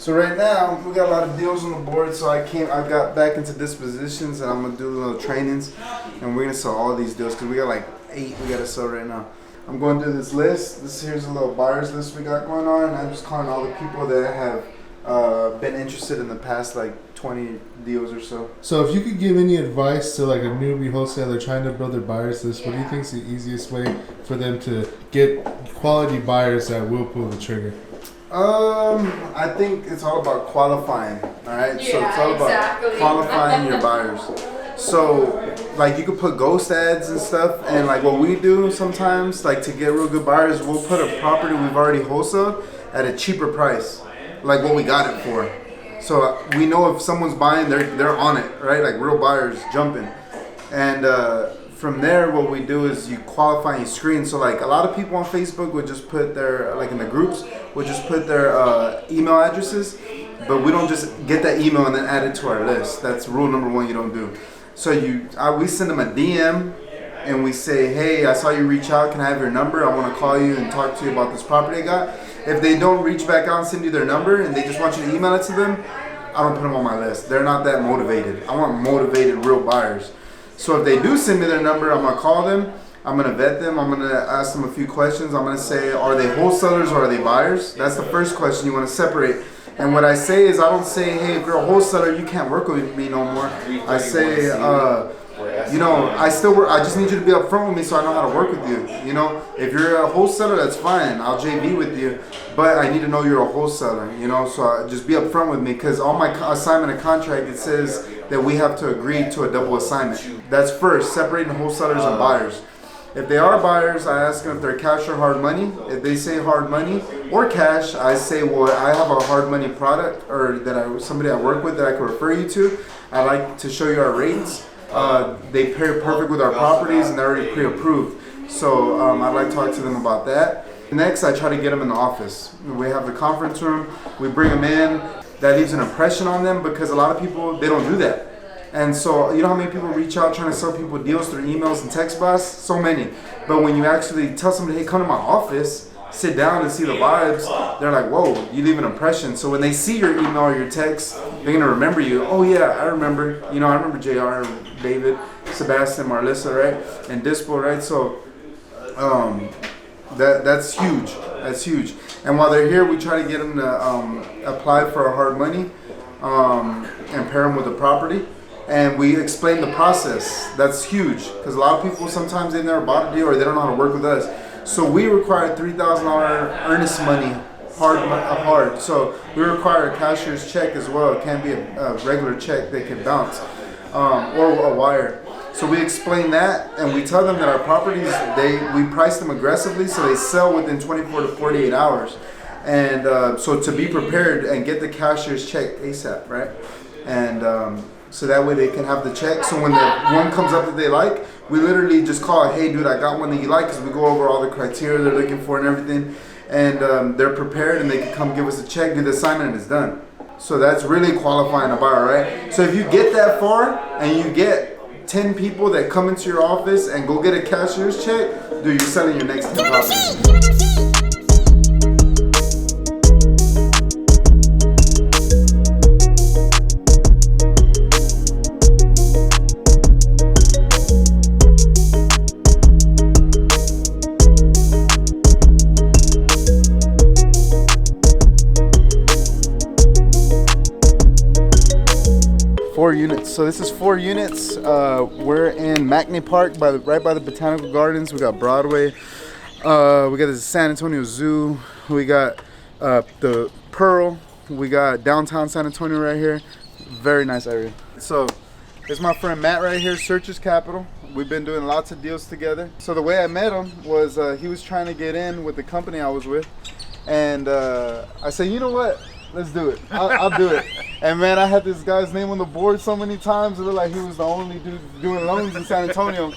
So right now we got a lot of deals on the board. So I got back into dispositions, and I'm gonna do little trainings, and we're gonna sell all these deals because we got like 8 we gotta sell right now. I'm going through this list. Here's a little buyers list we got going on. And I'm just calling all the people that have been interested in the past like 20 deals or so. So if you could give any advice to like a newbie wholesaler trying to build their buyers list, what do you think is the easiest way for them to get quality buyers that will pull the trigger? I think it's all about qualifying. All right, Yeah, so it's all about qualifying your buyers. So, like, you could put ghost ads and stuff, and like what we do sometimes, like to get real good buyers, we'll put a property we've already wholesaled at a cheaper price, like what we got it for. So we know if someone's buying, they're on it, right? Like real buyers jumping, and from there, what we do is you qualify and you screen. So like a lot of people on Facebook would just put their, like in the groups, would just put their email addresses, but we don't just get that email and then add it to our list. That's rule number 1 you don't do. So we send them a DM and we say, hey, I saw you reach out. Can I have your number? I want to call you and talk to you about this property I got. If they don't reach back out and send you their number and they just want you to email it to them, I don't put them on my list. They're not that motivated. I want motivated real buyers. So if they do send me their number, I'm going to call them. I'm going to vet them. I'm going to ask them a few questions. I'm going to say, are they wholesalers or are they buyers? That's the first question you want to separate. And what I say is, I don't say, hey, if you're a wholesaler, you can't work with me no more. I say, I still work. I just need you to be upfront with me so I know how to work with you. You know, if you're a wholesaler, that's fine. I'll JV with you, but I need to know you're a wholesaler. You know, so just be upfront with me, because on my assignment and contract it says that we have to agree to a double assignment. That's first, separating wholesalers and buyers. If they are buyers, I ask them if they're cash or hard money. If they say hard money or cash, I say, well, I have a hard money product or somebody I work with that I can refer you to. I like to show you our rates. They pair perfect with our properties and they're already pre-approved. So I'd like to talk to them about that. Next, I try to get them in the office. We have the conference room. We bring them in. That leaves an impression on them, because a lot of people, they don't do that. And so, you know how many people reach out trying to sell people deals through emails and text blasts? So many. But when you actually tell somebody, hey, come to my office, sit down and see the vibes, they're like, whoa, you leave an impression. So when they see your email or your text, they're going to remember you. Oh, yeah, I remember. You know, I remember JR, David, Sebastian, Marlissa, right? And Dispo, right? So that's huge. That's huge. And while they're here, we try to get them to apply for a hard money and pair them with a property. And we explain the process. That's huge, because a lot of people, sometimes they've never bought a deal or they don't know how to work with us. So we require $3,000 earnest money, hard. So we require a cashier's check as well. It can't be a regular check they can bounce, or a wire. So we explain that, and we tell them that our properties, we price them aggressively so they sell within 24 to 48 hours. And so to be prepared and get the cashier's check ASAP, right? And so that way they can have the check. So when the one comes up that they like, we literally just call, hey dude, I got one that you like, because we go over all the criteria they're looking for and everything. And they're prepared and they can come give us a check, do the assignment, and it's done. So that's really qualifying a buyer, right? So if you get that far and you get 10 people that come into your office and go get a cashier's check, dude, you're selling your next 10 properties. 4 units. So this is 4 units. We're in Mackney Park, right by the Botanical Gardens. We got Broadway. We got the San Antonio Zoo. We got the Pearl. We got downtown San Antonio right here. Very nice area. So it's my friend Matt right here, Searchers Capital. We've been doing lots of deals together. So the way I met him was he was trying to get in with the company I was with. And I said, you know what? Let's do it. I'll do it. And man, I had this guy's name on the board so many times. It looked like he was the only dude doing loans in San Antonio.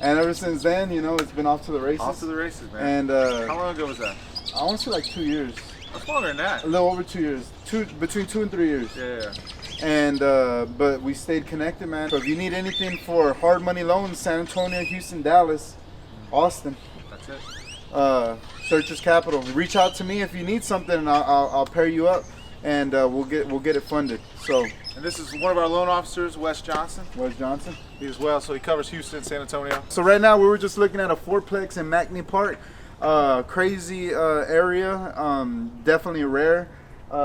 And ever since then, you know, it's been off to the races. Off to the races, man. And how long ago was that? I want to say like 2 years. That's longer than that. A little over 2 years. Between 2 and 3 years. Yeah. And but we stayed connected, man. So if you need anything for hard money loans, San Antonio, Houston, Dallas, Austin. That's it. Searchers Capital. Reach out to me if you need something, and I'll pair you up. and we'll get it funded. So, And this is one of our loan officers, Wes Johnson. Wes Johnson. He as well, so he covers Houston, San Antonio. So right now we were just looking at a fourplex in Macney Park. Crazy area, definitely rare.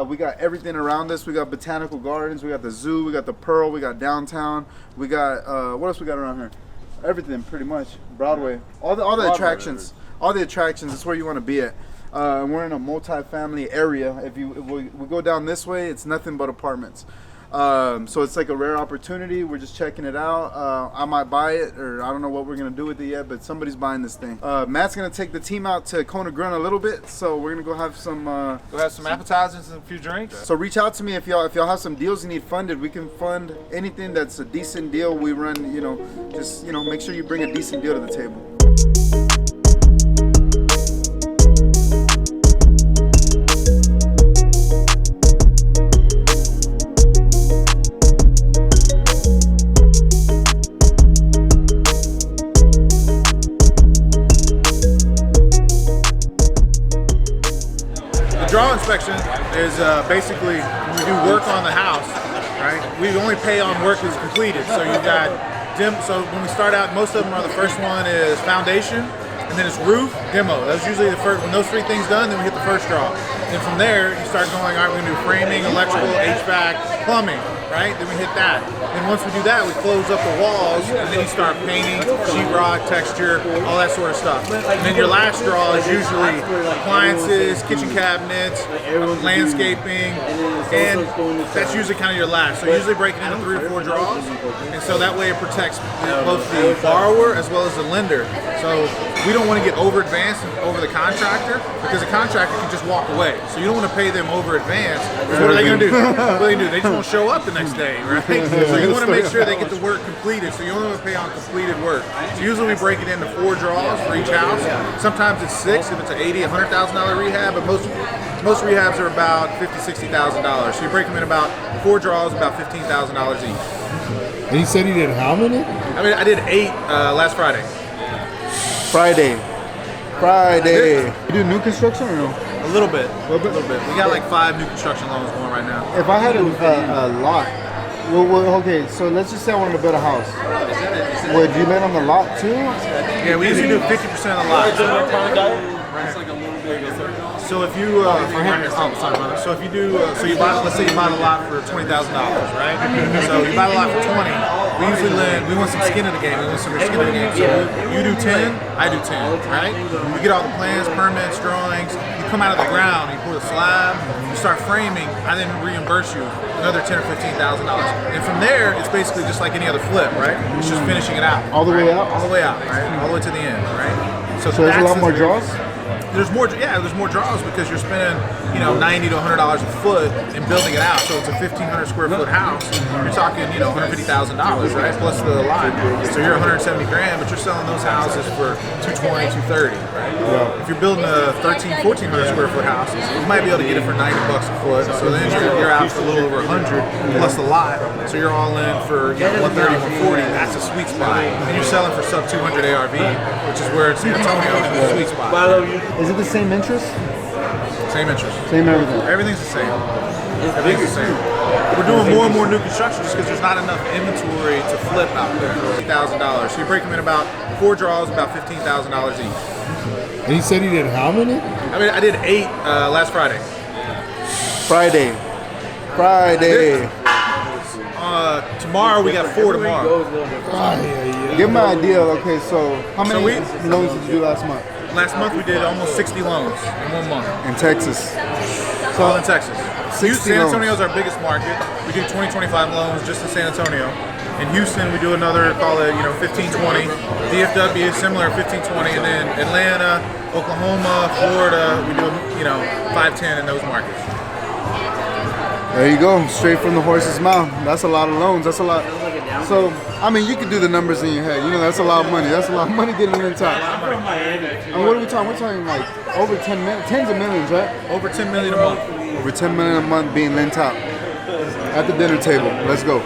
We got everything around us. We got botanical gardens, we got the zoo, we got the Pearl, we got downtown, we got what else we got around here? Everything pretty much. Broadway, all the attractions, all the attractions. That's where you want to be at. And we're in a multi-family area. If we go down this way, it's nothing but apartments. So it's like a rare opportunity. We're just checking it out. I might buy it, or I don't know what we're gonna do with it yet, but somebody's buying this thing. Matt's gonna take the team out to Kona Grill a little bit, so we're gonna go have some Appetizers and a few drinks. So reach out to me if y'all have some deals you need funded. We can fund anything that's a decent deal. We run, just make sure you bring a decent deal to the table. Draw inspection is basically when we do work on the house, right? We only pay on work that's completed. So you got so when we start out, most of them are the first one is foundation, and then it's roof, demo. That's usually the first. When those three things done, then we hit the first draw. Then from there, you start going, all right, we're gonna do framing, electrical, HVAC, plumbing, right? Then we hit that. Then once we do that, we close up the walls, and then you start painting, sheetrock, texture, all that sort of stuff. And then your last draw is usually appliances, kitchen cabinets, landscaping, and that's usually kind of your last. So usually break it into 3 or 4 draws, and so that way it protects both the borrower as well as the lender. So we don't want to get over advanced over the contractor, because the contractor can just walk away. So you don't want to pay them over advance. What are they going to do? What are they going to do? They just won't show up the next day, right? So you want to make sure they get the work completed. So you only want to pay on completed work. So usually we break it into 4 draws for each house. Sometimes it's 6 if it's an $80,000, $100,000 rehab, but most rehabs are about $50,000, $60,000. So you break them in about 4 draws, about $15,000 each. And you said you did how many? I mean, I did 8 last Friday. Friday. You do new construction or no? A little bit. We got like 5 new construction loans going right now. If I had a lot, okay, so let's just say I wanted to build a house. Would you lend on the lot too? Yeah, we usually do 50% of the lot. So if you so if you do so you buy, let's say you buy the lot for $20,000, right? So you buy the lot for 20. We usually lend. We want some skin in the game. We want some skin in the game. So you do 10, I do 10, right? You get all the plans, permits, drawings. You come out of the ground, you pour the slab, you start framing. I then reimburse you another $10,000 or $15,000, and from there it's basically just like any other flip, right? It's just finishing it out. All the way out. All the way out, right? All the way to the end, right? So there's a lot more draws. There's more draws because you're spending, $90 to $100 a foot in building it out. So it's a 1,500 square foot house. You're talking, $150,000, right? Plus the lot. So you're $170,000, but you're selling those houses for $220,000, $230,000, right? Yeah. If you're building a 1,400 square foot house, you might be able to get it for $90 a foot. So then you're out for a little over $100 plus the lot. So you're all in for $130,000, $140,000. That's a sweet spot. And you're selling for sub 200 ARV, which is where San Antonio is a sweet spot. Is it the same interest? Same interest. Same everything. Everything's the same. Everything's the same. We're doing more and more new construction just because there's not enough inventory to flip out there. $50,000. So you break them in about 4 draws, about $15,000 each. And you said you did how many? I mean, I did 8 last Friday. Friday. Tomorrow we got 4 tomorrow. Give me an idea. Okay, so how many loans did you do last month? Last month we did almost 60 loans in 1 month. In Texas. All in Texas. San Antonio is loans. our biggest market. We do 20, 25 loans just in San Antonio. In Houston, we do another, call it, 15, 20. DFW is similar, 15, 20. And then Atlanta, Oklahoma, Florida, we do, 5, 10 in those markets. There you go, straight from the horse's mouth. That's a lot of loans. That's a lot. So, I mean, you can do the numbers in your head. That's a lot of money. That's a lot of money getting in top. And what are we talking? We're talking like over 10 million, tens of millions, right? Over 10 million a month. Over 10 million a month being lent out at the dinner table. Let's go.